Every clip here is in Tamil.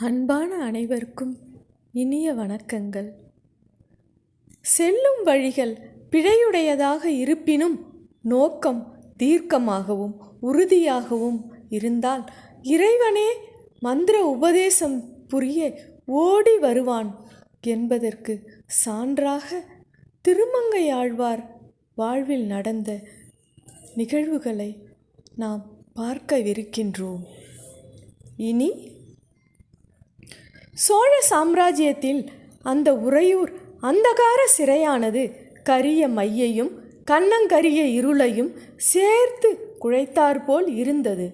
அன்பான அனைவருக்கும் இனிய வணக்கங்கள். செல்லும் வழிகள் பிழையுடையதாக இருப்பினும் நோக்கம் தீர்க்கமாகவும் உறுதியாகவும் இருந்தால் இறைவனே மந்திர உபதேசம் புரிய ஓடி வருவான் என்பதற்கு சான்றாக திருமங்கையாழ்வார் வாழ்வில் நடந்த நிகழ்வுகளை நாம் பார்க்கவிருக்கின்றோம். இனி சோழ சாம்ராஜ்யத்தில் அந்த உறையூர் அந்தகார சிறையானது கரிய மையையும் கண்ணங்கரிய இருளையும் சேர்த்து குழைத்தாற்போல் இருந்தது.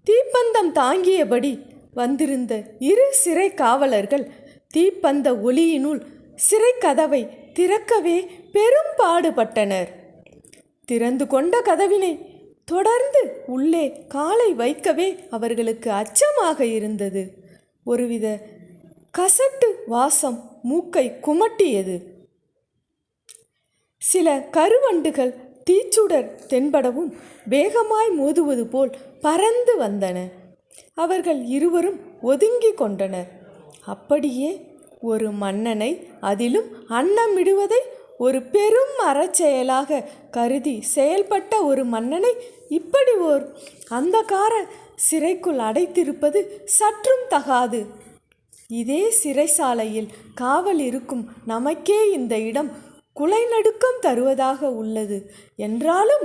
தீப்பந்தம் தாங்கியபடி வந்திருந்த இரு சிறை காவலர்கள் தீப்பந்த ஒளியினுள் சிறை கதவை திறக்கவே பெரும் பாடுபட்டனர். திறந்து கொண்ட கதவினை தொடர்ந்து உள்ளே காலை வைக்கவே அவர்களுக்கு அச்சமாக இருந்தது. ஒருவித கசட்டு வாசம் மூக்கை குமட்டியது. சில கருவண்டுகள் தீச்சுடர் தென்படவும் வேகமாய் மோதுவது போல் பறந்து வந்தன. அவர்கள் இருவரும் ஒதுங்கி கொண்டனர். அப்படியே ஒரு மன்னனை, அதிலும் அன்னமிடுவதை ஒரு பெரும் அறச்செயலாக கருதி செயல்பட்ட ஒரு மன்னனை இப்படி ஓர் அந்தகார சிறைக்குள் அடைத்திருப்பது சற்றும் தகாது. இதே சிறைசாலையில் காவல் இருக்கும் நமக்கே இந்த இடம் குலைநடுக்கம் தருவதாக உள்ளது என்றாலும்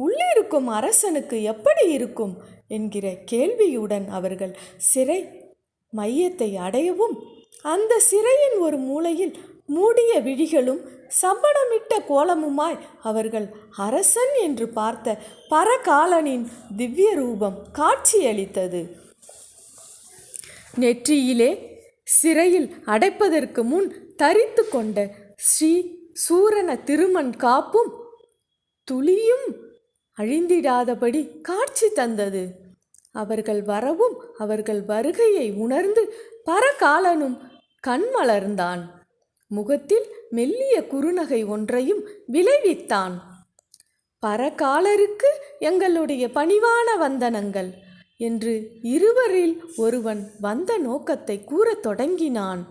உள்ளிருக்கும் அரசனுக்கு எப்படி இருக்கும் என்கிற கேள்வியுடன் அவர்கள் சிறை மையத்தை அடையவும் அந்த சிறையின் ஒரு மூலையில் மூடிய விழிகளும் சம்படமிட்ட கோலமுமாய் அவர்கள் அரசன் என்று பார்த்த பரகாலனின் திவ்ய ரூபம் காட்சியளித்தது. நெற்றியிலே சிறையில் அடைப்பதற்கு முன் தரித்து கொண்ட ஸ்ரீ சூரன திருமண் காப்பும் துளியும் அழிந்திடாதபடி காட்சி தந்தது. அவர்கள் வரவும் அவர்கள் வருகையை உணர்ந்து பரகாலனும் கண்மலர்ந்தான். முகத்தில் மெல்லிய குறுநகை ஒன்றையும் விளைவித்தான். பரகாலருக்கு எங்களுடைய பணிவான வந்தனங்கள் என்று இருவரில் ஒருவன் வந்த நோக்கத்தை கூறத் தொடங்கினான்.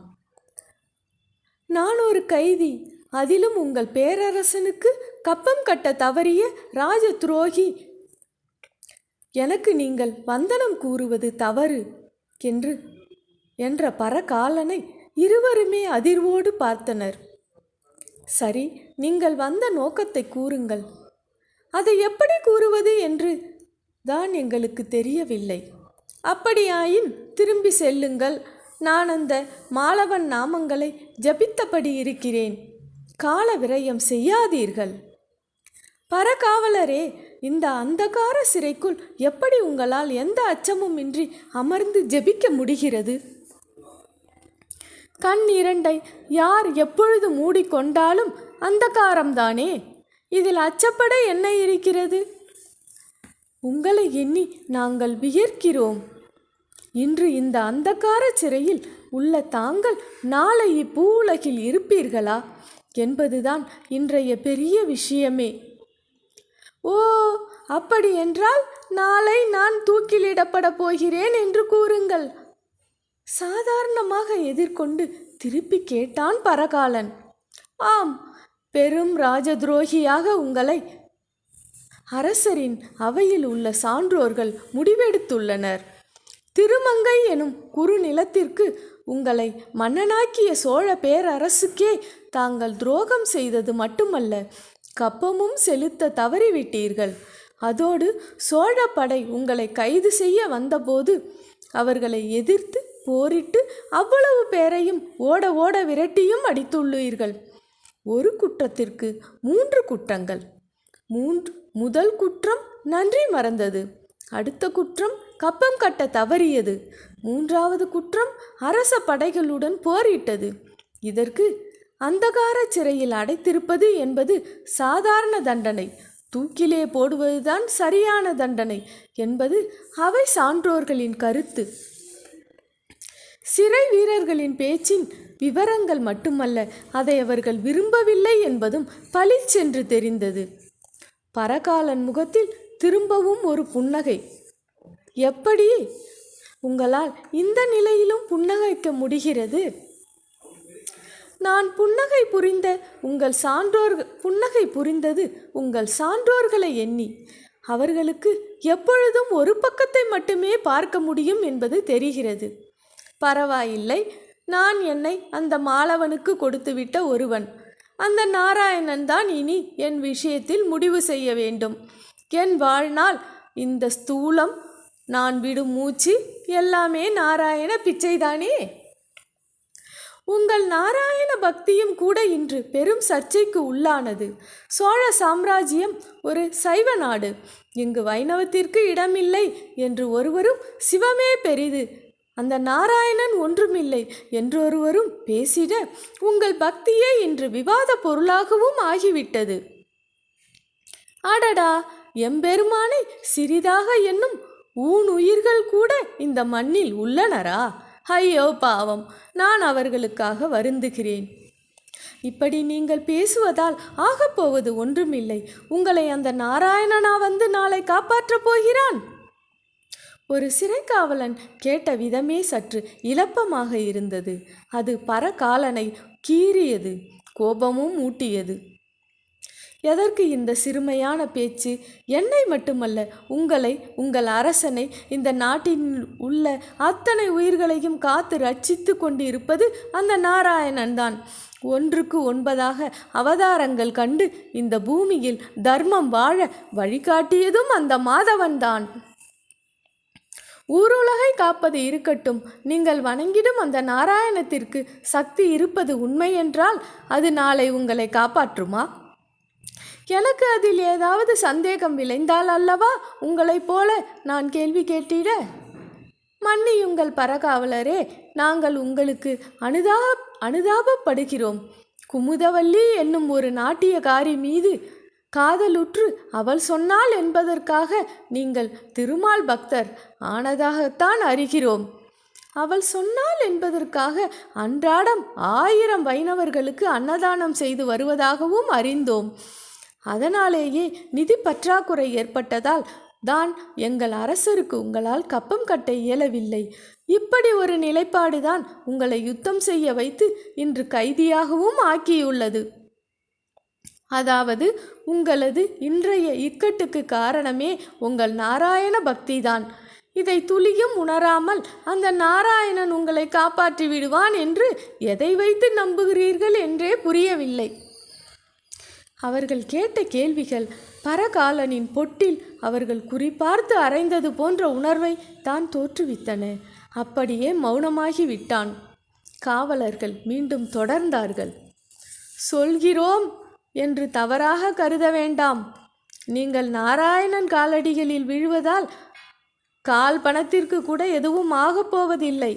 நான் ஒரு கைதி, அதிலும் உங்கள் பேரரசனுக்கு கப்பம் கட்ட தவறிய ராஜ துரோகி. எனக்கு நீங்கள் வந்தனம் கூறுவது தவறு என்ற பரகாலனை இருவருமே அதிர்வோடு பார்த்தனர். சரி, நீங்கள் வந்த நோக்கத்தை கூறுங்கள். அதை எப்படி கூறுவது என்று தான் எங்களுக்கு தெரியவில்லை. அப்படியாயின் திரும்பி செல்லுங்கள். நான் அந்த மாலவன் நாமங்களை ஜபித்தபடி இருக்கிறேன். கால விரயம் செய்யாதீர்கள். பரகாவலரே, இந்த அந்தகார சிறைக்குள் எப்படி உங்களால் எந்த அச்சமும் இன்றி அமர்ந்து ஜபிக்க முடிகிறது? கண் இரண்டை யார் எப்பொழுது மூடிக்கொண்டாலும் அந்தகாரம்தானே. இதில் அச்சப்பட என்ன இருக்கிறது? உங்களை எண்ணி நாங்கள் வியர்க்கிறோம். இன்று இந்த அந்தகார சிறையில் உள்ள தாங்கள் நாளை இப்பூவுலகில் இருப்பீர்களா என்பதுதான் இன்றைய பெரிய விஷயமே. ஓ, அப்படி என்றால் நாளை நான் தூக்கிலிடப்பட போகிறேன் என்று கூறுங்கள். சாதாரணமாக எதிர்கொண்டு திருப்பி கேட்டான் பரகாலன். ஆம், பெரும் ராஜதுரோகியாக உங்களை அரசரின் அவையில் உள்ள சான்றோர்கள் முடிவெடுத்துள்ளனர். திருமங்கை எனும் குறுநிலத்திற்கு உங்களை மன்னனாக்கிய சோழ பேரரசுக்கே தாங்கள் துரோகம் செய்தது மட்டுமல்ல, கப்பமும் செலுத்த தவறிவிட்டீர்கள். அதோடு சோழ படை உங்களை கைது செய்ய வந்தபோது அவர்களை எதிர்த்து போரிட்டு அவ்வளவு பேரையும் ஓட ஓட விரட்டியும் அடித்துள்ளீர்கள். ஒரு குற்றத்திற்கு 3 குற்றங்கள். முதல் குற்றம் நன்றி மறந்தது. அடுத்த குற்றம் கப்பம் கட்ட தவறியது. 3வது குற்றம் அரச படைகளுடன் போரிட்டது. இதற்கு அந்தகார சிறையில் அடைத்திருப்பது என்பது சாதாரண தண்டனை. தூக்கிலே போடுவதுதான் சரியான தண்டனை என்பது அவை சான்றோர்களின் கருத்து. சிறை வீரர்களின் பேச்சின் விவரங்கள் மட்டுமல்ல, அதை அவர்கள் விரும்பவில்லை என்பதும் பளிச்சென்று தெரிந்தது. பரகாலன் முகத்தில் திரும்பவும் ஒரு புன்னகை. எப்படி உங்களால் இந்த நிலையிலும் புன்னகைக்க முடிகிறது? நான் புன்னகை புரிந்தது உங்கள் சான்றோர்களை எண்ணி. அவர்களுக்கு எப்பொழுதும் ஒரு பக்கத்தை மட்டுமே பார்க்க முடியும் என்பது தெரிகிறது. பரவாயில்லை, நான் என்னை அந்த மாலவனுக்கு கொடுத்துவிட்ட ஒருவன். அந்த நாராயணன் தான் இனி என் விஷயத்தில் முடிவு செய்ய வேண்டும். என் வாழ்நாள், இந்த ஸ்தூலம், நான் விடும் மூச்சு எல்லாமே நாராயண பிச்சைதானே. உங்கள் நாராயண பக்தியும் கூட இன்று பெரும் சர்ச்சைக்கு உள்ளானது. சோழ சாம்ராஜ்யம் ஒரு சைவ நாடு. இங்கு வைணவத்திற்கு இடமில்லை என்று ஒருவரும், சிவமே பெரிது, அந்த நாராயணன் ஒன்றுமில்லை என்றொருவரும் பேசிட, உங்கள் பக்தியே இன்று விவாத பொருளாகவும் ஆகிவிட்டது. அடடா, எம்பெருமானை சிறிதாக என்னும் ஊனுயிர்கள் கூட இந்த மண்ணில் உள்ளனரா? ஐயோ பாவம், நான் அவர்களுக்காக வருந்துகிறேன். இப்படி நீங்கள் பேசுவதால் ஆகப்போவது ஒன்றுமில்லை. உங்களை அந்த நாராயணனா வந்து நாளை காப்பாற்றப் போகிறான். ஒரு சிறைக்காவலன் கேட்ட விதமே சற்று இலப்பமாக இருந்தது. அது பரகாலனை கீறியது, கோபமும் ஊட்டியது. எதற்கு இந்த சிறுமையான பேச்சு? என்னை மட்டுமல்ல, உங்களை, உங்கள் அரசனை, இந்த நாட்டில் உள்ள அத்தனை உயிர்களையும் காத்து ரட்சித்து கொண்டு இருப்பது அந்த நாராயணன் தான். 1க்கு 9 அவதாரங்கள் கண்டு இந்த பூமியில் தர்மம் வாழ வழிகாட்டியதும் அந்த மாதவன்தான். ஊருலகை காப்பது இருக்கட்டும், நீங்கள் வணங்கிடும் அந்த நாராயணத்திற்கு சக்தி இருப்பது உண்மை என்றால் அது நாளை உங்களை காப்பாற்றுமா? எனக்கு அதில் ஏதாவது சந்தேகம் விளைந்தால் அல்லவா உங்களைப் போல நான் கேள்வி கேட்டிட? மன்னியுங்கள் பரகாவலரே, நாங்கள் உங்களுக்கு அனுதாபப்படுகிறோம். குமுதவல்லி என்னும் ஒரு நாட்டியக்காரி மீது காதலுற்று அவள் சொன்னாள் என்பதற்காக நீங்கள் திருமால் பக்தர் ஆனதாகத்தான் அறிகிறோம். அவள் சொன்னாள் என்பதற்காக அன்றாடம் 1000 வைணவர்களுக்கு அன்னதானம் செய்து வருவதாகவும் அறிந்தோம். அதனாலேயே நிதி பற்றாக்குறை ஏற்பட்டதால் தான் எங்கள் அரசருக்கு உங்களால் கப்பம் கட்ட இயலவில்லை. இப்படி ஒரு நிலைப்பாடுதான் உங்களை யுத்தம் செய்ய வைத்து இன்று கைதியாகவும் ஆக்கியுள்ளது. அதாவது உங்களது இன்றைய இக்கட்டுக்கு காரணமே உங்கள் நாராயண பக்திதான். இதை துளியும் உணராமல் அந்த நாராயணன் உங்களை காப்பாற்றி விடுவான் என்று எதை வைத்து நம்புகிறீர்கள் என்றே புரியவில்லை. அவர்கள் கேட்ட கேள்விகள் பரகாலனின் பொட்டில் அவர்கள் குறிப்பார்த்து அறைந்தது போன்ற உணர்வை தான் தோற்றுவித்தன. அப்படியே மௌனமாகி விட்டான். காவலர்கள் மீண்டும் தொடர்ந்தார்கள். சொல்கிறோம் என்று தவறாக கருத வேண்டாம். நீங்கள் நாராயணன் காலடிகளில் விழுவதால் கால் பணத்திற்கு கூட எதுவும் ஆகப்போவதில்லை.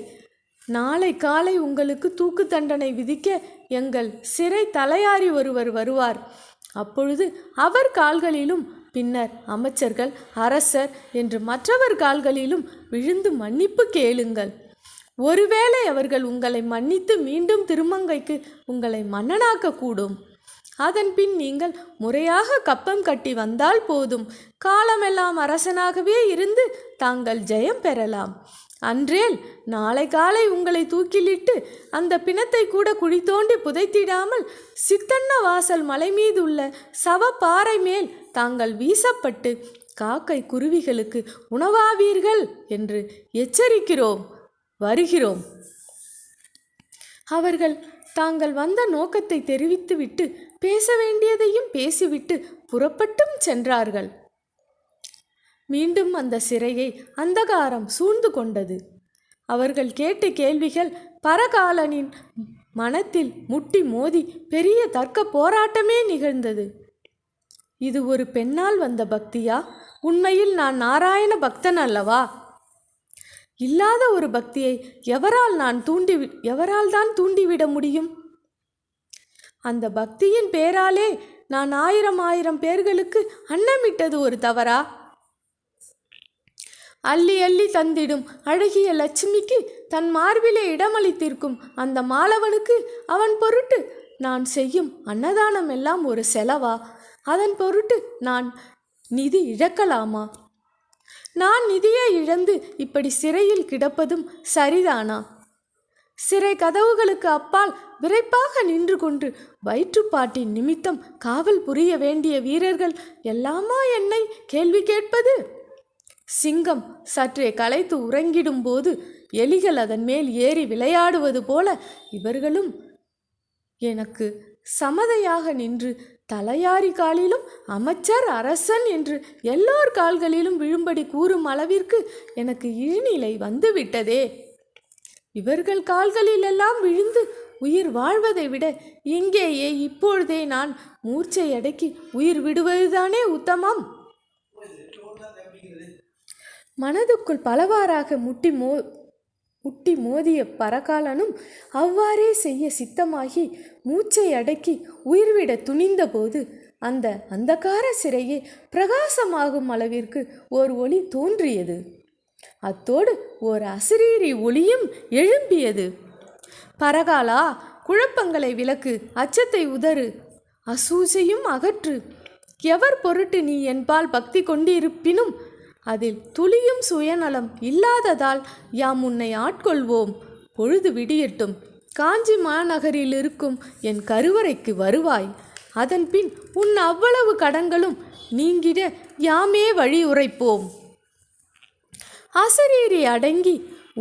நாளை காலை உங்களுக்கு தூக்கு தண்டனை விதிக்க எங்கள் சிறை தலையாரி ஒருவர் வருவார். அப்பொழுது அவர் கால்களிலும், பின்னர் அமைச்சர்கள், அரசர் என்று மற்றவர் கால்களிலும் விழுந்து மன்னிப்பு கேளுங்கள். ஒருவேளை அவர்கள் உங்களை மன்னித்து மீண்டும் திருமங்கைக்கு உங்களை மன்னனாக்க கூடும். அதன் பின் நீங்கள் முறையாக கப்பம் கட்டி வந்தால் போதும். காலமெல்லாம் அரசனாகவே இருந்து தாங்கள் ஜெயம் பெறலாம். அன்றேல் நாளை காலை உங்களை தூக்கிலிட்டு அந்த பிணத்தை கூட குழி தோண்டி புதைத்திடாமல் சித்தன்ன வாசல் மலை மீது உள்ள சவப்பாறை மேல் தாங்கள் வீசப்பட்டு காக்கை குருவிகளுக்கு உணவாவீர்கள் என்று எச்சரிக்கிறோம். வருகிறோம். அவர்கள் தாங்கள் வந்த நோக்கத்தை தெரிவித்துவிட்டு பேச வேண்டியதையும் பேசிவிட்டு புறப்பட்டும் சென்றார்கள். மீண்டும் அந்த சிறையை அந்தகாரம் சூழ்ந்து கொண்டது. அவர்கள் கேட்ட கேள்விகள் பரகாலனின் மனத்தில் முட்டி மோதி பெரிய தர்க்க போராட்டமே நிகழ்ந்தது. இது ஒரு பெண்ணால் வந்த பக்தியா? உண்மையில் நான் நாராயண பக்தன் அல்லவா? இல்லாத ஒரு பக்தியை எவரால் தான் தூண்டிவிட முடியும்? அந்த பக்தியின் பேராலே நான் 1000 பேர்களுக்கு அன்னமிட்டது ஒரு தவறா? அள்ளி அள்ளி தந்திடும் அழகிய லட்சுமிக்கு தன் மார்பிலே இடமளித்திருக்கும் அந்த மாலவனுக்கு அவன் பொருட்டு நான் செய்யும் அன்னதானம் எல்லாம் ஒரு செலவா? அதன் பொருட்டு நான் நிதி இழக்கலாமா? நான் நிதியை இழந்து இப்படி சிறையில் கிடப்பதும் சரிதானா? சிறை கதவுகளுக்கு அப்பால் விரைப்பாக நின்று கொண்டு வயிற்றுப்பாட்டின் நிமித்தம் காவல் புரிய வேண்டிய வீரர்கள் எல்லாமா என்னை கேள்வி கேட்பது? சிங்கம் சற்றே களைத்து உறங்கிடும் போது எலிகள் அதன் மேல் ஏறி விளையாடுவது போல இவர்களும் எனக்கு சமதையாக நின்று தலையாரி காலிலும் அமைச்சர் அரசன் என்று எல்லோர் கால்களிலும் விழும்படி கூறும் அளவிற்கு எனக்கு இழிநிலை வந்துவிட்டதே. இவர்கள் கால்களிலெல்லாம் விழுந்து உயிர் வாழ்வதை விட இங்கேயே இப்பொழுதே நான் மூர்ச்சை அடக்கி உயிர் விடுவதுதானே உத்தமம். மனதுக்குள் பலவாறாக முட்டி மோதிய பரகாலனும் அவ்வாறே செய்ய சித்தமாகி மூச்சை அடக்கி உயிர்விட துணிந்த போது அந்த அந்தகார சிறையே பிரகாசமாகும் அளவிற்கு ஓர் ஒளி தோன்றியது. அத்தோடு ஓர் அசரீரி ஒளியும் எழும்பியது. பரகாலா, குழப்பங்களை விலக்கு, அச்சத்தை உதறு, அசூசையும் அகற்று. எவர் பொருட்டு நீ என்பால் பக்தி கொண்டிருப்பினும் அதில் துளியும் சுயநலம் இல்லாததால் யாம் உன்னை ஆட்கொள்வோம். பொழுது விடியட்டும். காஞ்சி மாநகரில் இருக்கும் என் கருவறைக்கு வருவாய். அதன்பின் உன் அவ்வளவு கடன்களும் நீங்கிட யாமே வழி உரைப்போம். அசரீரி அடங்கி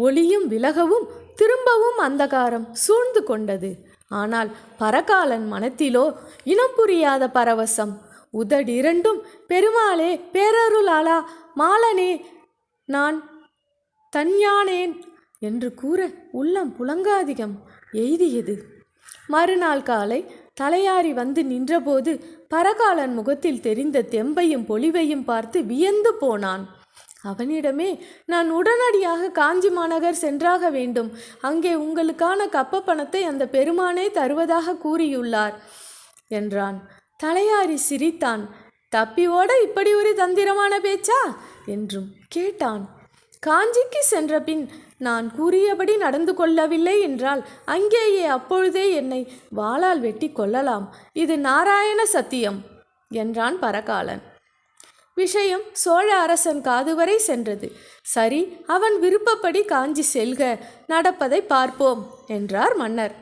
ஒளியும் விலகவும் திரும்பவும் அந்தகாரம் சூழ்ந்து கொண்டது. ஆனால் பரகாலன் மனத்திலோ இனம் புரியாத பரவசம். உதடிரண்டும் பெருமாளே, பேரருளாளா, மாலனே, நான் தன்யானேன் என்று கூற உள்ளம் புலங்காதிகம் எய்தியது. மறுநாள் காலை தலையாரி வந்து நின்றபோது பரகாலன் முகத்தில் தெரிந்த தெம்பையும் பொலிவையும் பார்த்து வியந்து போனான். அவனிடமே, நான் உடனடியாக காஞ்சி மாநகர் சென்றாக வேண்டும். அங்கே உங்களுக்கான கப்ப பணத்தை அந்த பெருமானே தருவதாக கூறியுள்ளார் என்றான். தலையாரி சிரித்தான். தப்பி ஓட இப்படி ஒரு தந்திரமான பேச்சா என்றும் கேட்டான். காஞ்சிக்கு சென்ற பின் நான் கூறியபடி நடந்து கொள்ளவில்லை என்றால் அங்கேயே அப்பொழுதே என்னை வாளால் வெட்டி கொள்ளலாம். இது நாராயண சத்தியம் என்றான் பரகாலன். விஷயம் சோழ அரசன் காது வரை சென்றது. சரி, அவன் விருப்பப்படி காஞ்சி செல்க, நடப்பதை பார்ப்போம் என்றார் மன்னர்.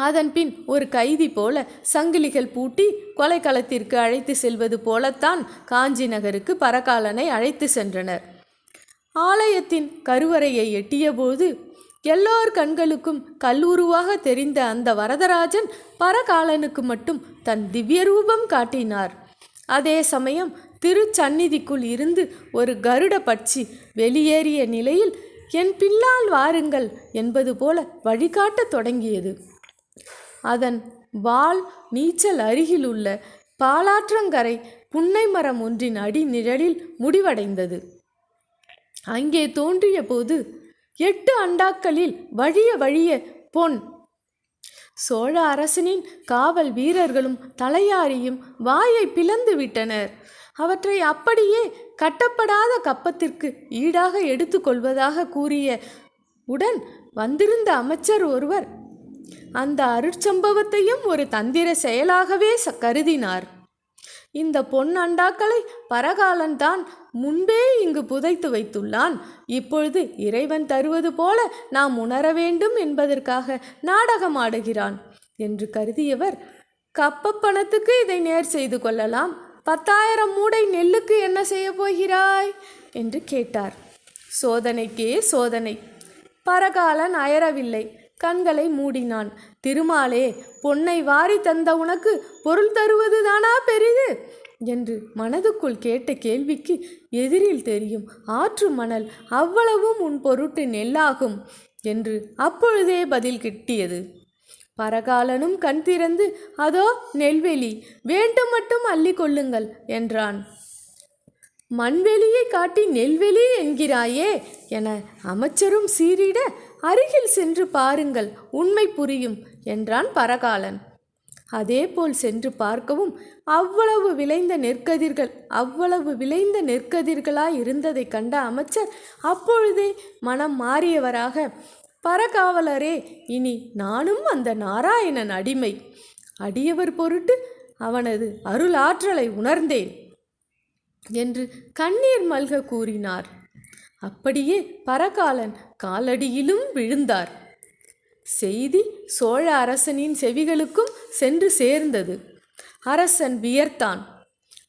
அதன்பின் ஒரு கைதி போல சங்கிலிகள் பூட்டி கொலைக்களத்திற்கு அழைத்து செல்வது போலத்தான் காஞ்சி நகருக்கு பரகாலனை அழைத்து சென்றனர். ஆலயத்தின் கருவறையை எட்டியபோது எல்லோர் கண்களுக்கும் கல்லூருவாக தெரிந்த அந்த வரதராஜன் பரகாலனுக்கு மட்டும் தன் திவ்ய ரூபம் காட்டினார். அதே சமயம் திருச்சந்நிதிக்குள் இருந்து ஒரு கருட பட்சி வெளியேறிய நிலையில் என் பின்னால் வாருங்கள் என்பது போல வழிகாட்டத் தொடங்கியது. அதன் வால் நீச்சல் அருகில் உள்ள பாலாற்றங்கரை புன்னை மரம் ஒன்றின் அடி நிழலில் முடிவடைந்தது. அங்கே தோன்றிய போது 8 அண்டாக்களில் வழிய வழிய பொன். சோழ அரசனின் காவல் வீரர்களும் தலையாரியும் வாயை பிளந்து விட்டனர். அவற்றை அப்படியே கட்டப்படாத கப்பத்திற்கு ஈடாக எடுத்துக்கொள்வதாக கூறிய உடன் வந்திருந்த அமைச்சர் ஒருவர் அந்த அருட்சம்பவத்தையும் ஒரு தந்திர செயலாகவே கருதினார். இந்த பொன் அண்டாக்களை பரகாலன் தான் முன்பே இங்கு புதைத்து வைத்துள்ளான். இப்பொழுது இறைவன் தருவது போல நாம் உணர வேண்டும் என்பதற்காக நாடகமாடுகிறான் என்று கருதியவர், கப்ப பணத்துக்கு இதை நேர் செய்து கொள்ளலாம், 10,000 மூடை நெல்லுக்கு என்ன செய்ய போகிறாய் என்று கேட்டார். சோதனைக்கே சோதனை. பரகாலன் அயரவில்லை. கண்களை மூடினான். திருமாலே, பொன்னை வாரி தந்த உனக்கு பொருள் தருவது தானா பெரிது என்று மனதுக்குள் கேட்ட கேள்விக்கு எதிரில் தெரியும் ஆற்று மணல் அவ்வளவும் உன் பொருட்டு நெல்லாகும் என்று அப்பொழுதே பதில் கிட்டியது. பரகாலனும் கண் திறந்து, அதோ நெல்வெளி, வேண்டும் மட்டும் அள்ளி கொள்ளுங்கள் என்றான். மண்வெளியை காட்டி நெல்வெளி என்கிறாயே என அமைச்சரும் சீறிட, அருகில் சென்று பாருங்கள், உண்மை புரியும் என்றான் பரகாலன். அதேபோல் சென்று பார்க்கவும் அவ்வளவு விளைந்த நெற்கதிர்களாய் இருந்ததை கண்ட அமைச்சர் அப்பொழுதே மனம் மாறியவராக, பரகாவலரே, இனி நானும் அந்த நாராயணன் அடிமை. அடியவர் பொருட்டு அவனது அருளாற்றலை உணர்ந்தேன். என்று கண்ணீர் மல்க கூறினார். அப்படியே பரகாலன் காலடியிலும் விழுந்தார். செய்தி சோழ அரசனின் செவிகளுக்கும் சென்று சேர்ந்தது. அரசன் வியர்த்தான்.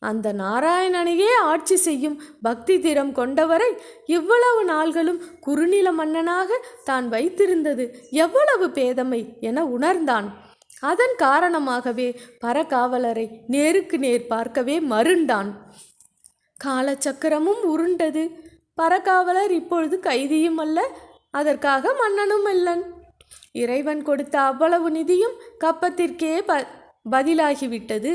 அந்த நாராயணனையே ஆட்சி செய்யும் பக்தி திறம் கொண்டவரை இவ்வளவு நாள்களும் குறுநில மன்னனாக தான் வைத்திருந்தது எவ்வளவு பேதமை என உணர்ந்தான். அதன் காரணமாகவே பரகாவலரை நேருக்கு நேர் பார்க்கவே மருண்டான். காலச்சக்கரமும் உருண்டது. பரகாவலர் இப்பொழுது கைதியும் அல்ல, அதற்காக மன்னனும் அல்லன். இறைவன் கொடுத்த அவ்வளவு நிதியும் கப்பத்திற்கே பதிலாகிவிட்டது.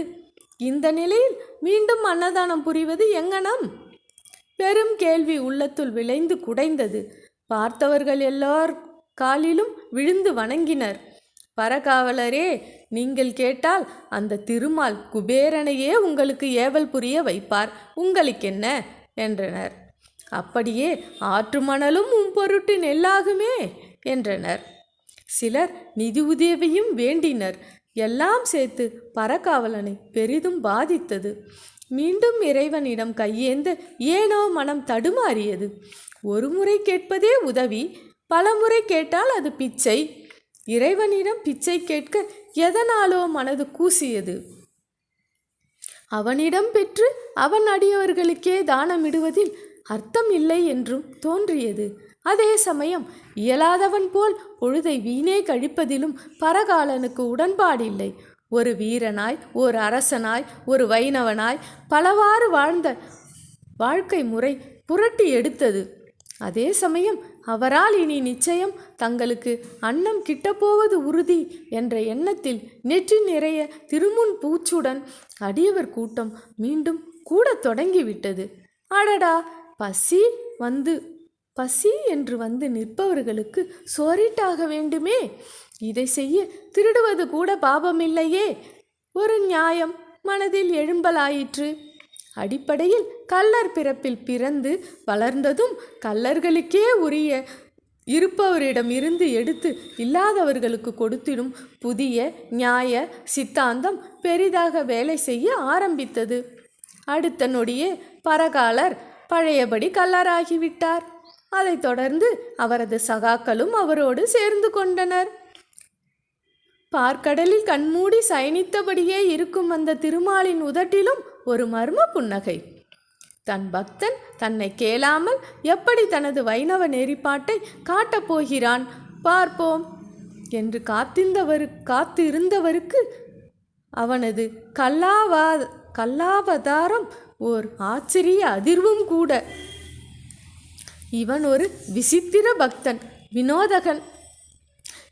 இந்த நிலையில் மீண்டும் அன்னதானம் புரிவது எங்கனம்? பெரும் கேள்வி உள்ளத்துள் விளைந்து குடைந்தது. பார்த்தவர்கள் எல்லார் காலிலும் விழுந்து வணங்கினர். பரகாவலரே, நீங்கள் கேட்டால் அந்த திருமால் குபேரனையே உங்களுக்கு ஏவல் புரிய வைப்பார், உங்களுக்கென்ன என்றனர். அப்படியே ஆற்று மணலும் பொருட்டு நெல்லாகுமே என்றனர். சிலர் நிதி உதவியும் வேண்டினர். எல்லாம் சேர்த்து பரகாவலனை பெரிதும் பாதித்தது. மீண்டும் இறைவனிடம் கையேந்த ஏனோ மனம் தடுமாறியது. ஒரு முறை கேட்பதே உதவி, பலமுறை கேட்டால் அது பிச்சை. இறைவனிடம் பிச்சை கேட்க எதனாலோ மனது கூசியது. அவனிடம் பெற்று அவன் அடியவர்களுக்கே தானமிடுவதில் அர்த்தம் இல்லை என்றும் தோன்றியது. அதே சமயம் இயலாதவன் போல் பொழுதை வீணே கழிப்பதிலும் பரகாலனுக்கு உடன்பாடில்லை. ஒரு வீரனாய், ஒரு அரசனாய், ஒரு வைணவனாய் பலவாறு வாழ்ந்த வாழ்க்கை முறை புரட்டி எடுத்தது. அதே சமயம் அவரால் இனி நிச்சயம் தங்களுக்கு அன்னம் கிட்டப்போவது உறுதி என்ற எண்ணத்தில் நெற்றி நிறைய திருமுன் பூச்சுடன் அடியவர் கூட்டம் மீண்டும் கூட தொடங்கிவிட்டது. அடடா, பசி என்று வந்து நிற்பவர்களுக்கு சோறிட்டாக வேண்டுமே. இதை செய்ய திருடுவது கூட பாபமில்லையே. ஒரு நியாயம் மனதில் எழும்பலாயிற்று. அடிப்படையில் கள்ளர் பிறப்பில் பிறந்து வளர்ந்ததும் கள்ளர்களுக்கே உரிய இருப்பவரிடம் இருந்து எடுத்து இல்லாதவர்களுக்கு கொடுத்திடும் புதிய நியாய சித்தாந்தம் பெரிதாக வேலை செய்ய ஆரம்பித்தது. அடுத்த நொடியே பரகாலர் பழையபடி கள்ளராகிவிட்டார். அதைத் தொடர்ந்து அவரது சகாக்களும் அவரோடு சேர்ந்து கொண்டனர். பார்க்கடலில் கண்மூடி சயனித்தபடியே இருக்கும் அந்த திருமாலின் உதட்டிலும் ஒரு மர்ம புன்னகை. தன் பக்தன் தன்னை கேளாமல் எப்படி தனது வைணவ நெறிப்பாட்டை காட்டப் போகிறான் பார்ப்போம் என்று காத்திருந்தவருக்கு அவனது கல்லாவதாரம் ஓர் ஆச்சரிய அதிர்வும் கூட. இவன் ஒரு விசித்திர பக்தன், வினோதகன்.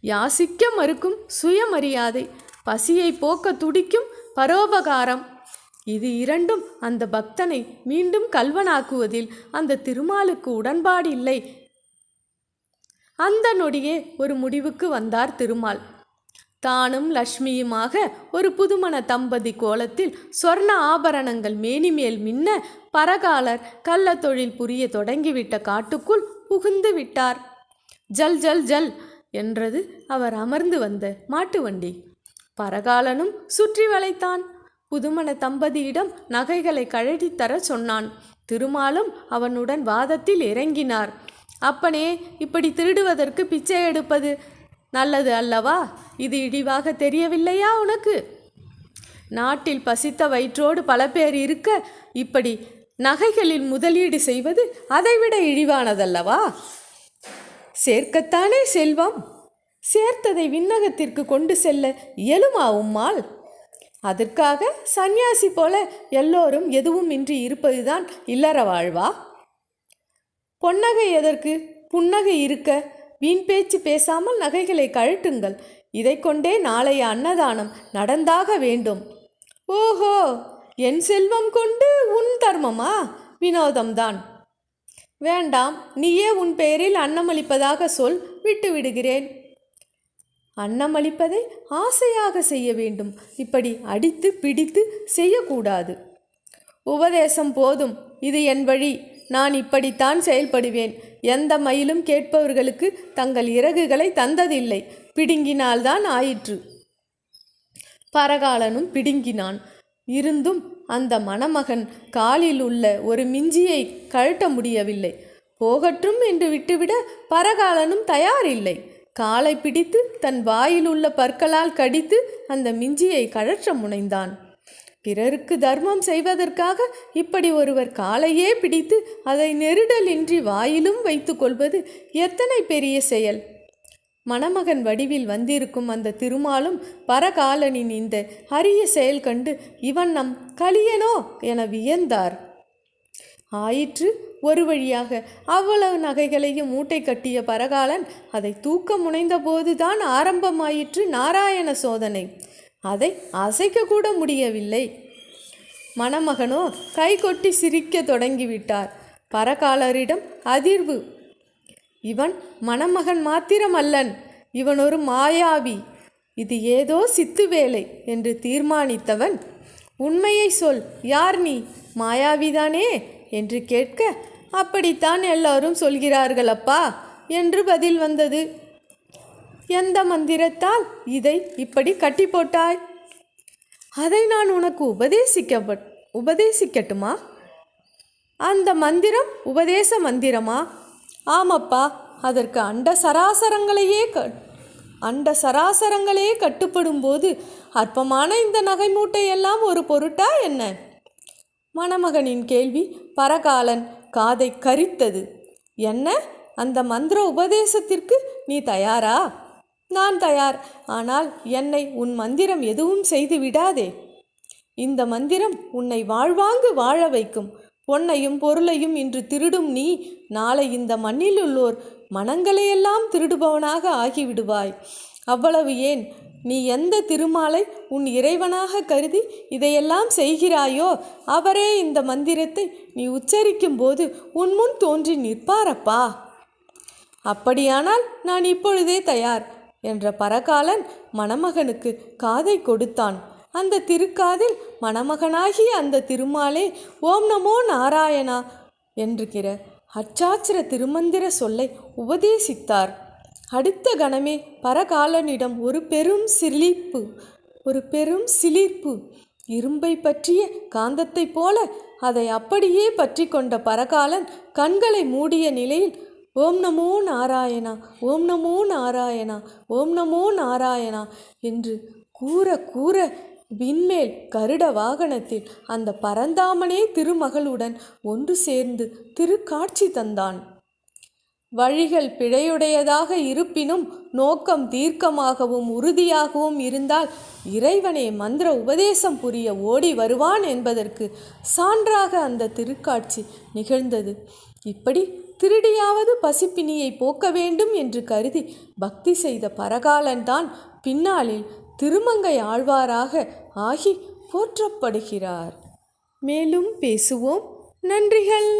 யாசிக்க மறுக்கும் சுயமரியாதை, பசியை போக்க துடிக்கும் பரோபகாரம், இது இரண்டும் அந்த பக்தனை மீண்டும் கல்வனாக்குவதில் அந்த திருமாலுக்கு உடன்பாடு இல்லை. அந்த நொடியே ஒரு முடிவுக்கு வந்தார் திருமால். தானும் லக்ஷ்மியுமாக ஒரு புதுமண தம்பதி கோலத்தில் சொர்ண ஆபரணங்கள் மேனிமேல் மின்ன பரகாலர் கள்ள தொழில் புரிய தொடங்கிவிட்ட காட்டுக்குள் புகுந்து விட்டார். ஜல் ஜல் ஜல் என்றது அவர் அமர்ந்து வந்த மாட்டு வண்டி. பரகாலனும் சுற்றி வளைத்தான். புதுமண தம்பதியிடம் நகைகளை கழட்டி தர சொன்னான். திருமாலும் அவனுடன் வாதத்தில் இறங்கினார். அப்பனே, இப்படி திருடுவதற்கு பிச்சை எடுப்பது நல்லது அல்லவா? இது இழிவாக தெரியவில்லையா உனக்கு? நாட்டில் பசித்த வயிற்றோடு பல பேர் இருக்க இப்படி நகைகளில் முதலீடு செய்வது அதைவிட இழிவானதல்லவா? சேர்க்கத்தானே செல்வம். சேர்த்ததை விண்ணகத்திற்கு கொண்டு செல்ல இயலுமா உம்மால்? அதற்காக சந்நியாசி போல எல்லோரும் எதுவும் இன்றி இருப்பதுதான் இல்லற வாழ்வா? பொன்னகை எதற்கு? புன்னகை இருக்க. வீண் பேச்சு பேசாமல் நகைகளை கழட்டுங்கள். இதை கொண்டே நாளைய அன்னதானம் நடந்தாக வேண்டும். ஓஹோ, என் செல்வம் கொண்டு உன் தர்மமா? வினோதம்தான். வேண்டாம், நீயே உன் பெயரில் அன்னமளிப்பதாக சொல், விட்டு விடுகிறேன். அன்னமளிப்பதை ஆசையாக செய்ய வேண்டும், இப்படி அடித்து பிடித்து செய்யக்கூடாது. உபதேசம் போதும், இது என் வழி, நான் இப்படித்தான் செயல்படுவேன். எந்த மயிலும் கேட்பவர்களுக்கு தங்கள் இறகுகளை தந்ததில்லை, பிடுங்கினால்தான் ஆயிற்று. பரகாலனும் பிடுங்கினான். இருந்தும் அந்த மணமகன் காலில் உள்ள ஒரு மிஞ்சியை கழட்ட முடியவில்லை. போகட்டும் என்று விட்டுவிட பரகாலனும் தயாரில்லை. காலை பிடித்து தன் வாயில் உள்ள பற்களால் கடித்து அந்த மிஞ்சியை கழற்ற முனைந்தான். பிறருக்கு தர்மம் செய்வதற்காக இப்படி ஒருவர் காலையே பிடித்து அதை நெருடலின்றி வாயிலும் வைத்து கொள்வது எத்தனை பெரிய செயல்! மணமகன் வடிவில் வந்திருக்கும் அந்த திருமாலும் பரகாலனின் இந்த அரிய செயல் கண்டு இவன் நம் கலியனோ என வியந்தார். ஆயிற்று, ஒரு வழியாக அவ்வளவு நகைகளையும் மூட்டை கட்டிய பரகாலன் அதை தூக்க முனைந்த போதுதான் ஆரம்பமாயிற்று நாராயண சோதனை. அதை அசைக்க கூட முடியவில்லை. மணமகனோ கை கொட்டி சிரிக்க தொடங்கிவிட்டார். பரகாலரிடம் அதிர்வு. இவன் மணமகன் மாத்திரமல்லன், இவன் ஒரு மாயாவி, இது ஏதோ சித்து வேலை என்று தீர்மானித்தவன், உண்மையை சொல், யார் நீ, மாயாவிதானே என்று கேட்க, அப்படித்தான் எல்லாரும் சொல்கிறார்கள் அப்பா என்று பதில் வந்தது. எந்த மந்திரத்தால் இதை இப்படி கட்டி போட்டாய்? அதை நான் உனக்கு உபதேசிக்கட்டுமா? அந்த மந்திரம் உபதேச மந்திரமா? ஆமப்பா, அதற்கு அண்ட சராசரங்களே கட்டுப்படும் போது அற்பமான இந்த நகை மூட்டையெல்லாம் ஒரு பொருட்டா என்ன? மணமகனின் கேள்வி பரகாலன் காதை கரித்தது. என்ன, அந்த மந்திர உபதேசத்திற்கு நீ தயாரா? நான் தயார். ஆனால் என்னை உன் மந்திரம் எதுவும் செய்து விடாதே. இந்த மந்திரம் உன்னை வாழ்வாங்கு வாழ வைக்கும். பொன்னையும் பொருளையும் இன்று திருடும் நீ நாளை இந்த மண்ணில் உள்ளோர் மனங்களையெல்லாம் திருடுபவனாக ஆகிவிடுவாய். அவ்வளவு ஏன், நீ எந்த திருமாலை உன் இறைவனாக கருதி இதையெல்லாம் செய்கிறாயோ அவரே இந்த மந்திரத்தை நீ உச்சரிக்கும் போது உன் முன் தோன்றி நிற்பாரப்பா. அப்படியானால் நான் இப்பொழுதே தயார் என்ற பரகாலன் மணமகனுக்கு காதை கொடுத்தான். அந்த திருக்காதில் மணமகனாகிய அந்த திருமாலே ஓம் நமோ நாராயணா என்கிற அச்சாட்சர திருமந்திர சொல்லை உபதேசித்தார். அடுத்த கணமே பரகாலனிடம் ஒரு பெரும் சிலிர்ப்பு. இரும்பை பற்றிய காந்தத்தைப் போல அதை அப்படியே பற்றி கொண்ட பரகாலன் கண்களை மூடிய நிலையில் ஓம் நமோ நாராயணா, ஓம் நமோ நாராயணா, ஓம் நமோ நாராயணா என்று கூற கூற விண்மேல் கருட வாகனத்தில் அந்த பரந்தாமனே திருமகளுடன் ஒன்று சேர்ந்து திருக்காட்சி தந்தான். வழிகள் பிழையுடையதாக இருப்பினும் நோக்கம் தீர்க்கமாகவும் உறுதியாகவும் இருந்தால் இறைவனே மந்திர உபதேசம் புரிய ஓடி வருவான் என்பதற்கு சான்றாக அந்த திருக்காட்சி நிகழ்ந்தது. இப்படி திருடியாவது பசிப்பினியை போக்க வேண்டும் என்று கருதி பக்தி செய்த பரகாலன்தான் பின்னாளில் திருமங்கை ஆழ்வாராக ஆகி போற்றப்படுகிறார். மேலும் பேசுவோம். நன்றிகள்.